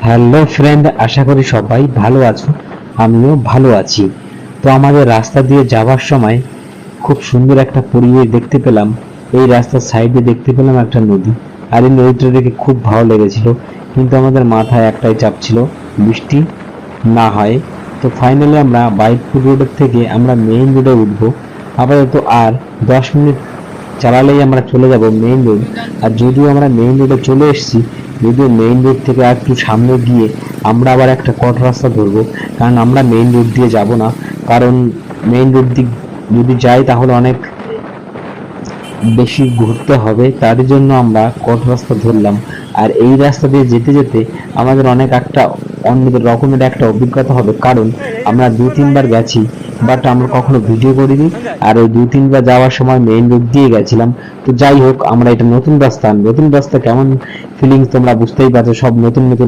Hello friend, আশা করি সবাই ভালো আছো। আমিও ভালো আছি। তো আমাদের রাস্তা দিয়ে যাওয়ার সময় খুব সুন্দর একটা পরিবেশ দেখতে পেলাম। এই রাস্তার সাইডে দেখতে পেলাম একটা নদী, আর এই নদীটা দেখে খুব ভালো লেগেছিল। কিন্তু আমাদের মাথায় একটাই চাপ ছিল, বৃষ্টি না হয়। তো ফাইনালি আমরা বাইকপুর রোডের থেকে আমরা মেইন রোডে উঠবো। আপাতত আর 10 মিনিট চালালেই আমরা চলে যাব মেইন রোড। আর যদিও আমরা মেইন রোডে চলে এসেছি, যদিও মেইন রোড থেকে আর একটু সামনে গিয়ে আমরা আবার একটা কট রাস্তা ধরবো, কারণ আমরা মেইন রোড দিয়ে যাব না। কারণ মেইন রোড দিক যদি যাই তাহলে অনেক বেশি ঘুরতে হবে, তার জন্য আমরা কট রাস্তা ধরলাম। আর এই রাস্তা দিয়ে যেতে যেতে আমাদের অনেক একটা অন্য রকমের একটা অভিজ্ঞতা হবে, কারণ আমরা 2-3 বার গেছি, বাট আমরা কখনো ভিডিও করিনি। আর ওই 2-3 বার যাওয়ার সময় মেইন রোড দিয়ে গেছিলাম। তো যাই হোক, আমরা এটা নতুন রাস্তা কেমন ফিলিংস তোমরা বুঝতেই পারছো, সব নতুন নতুন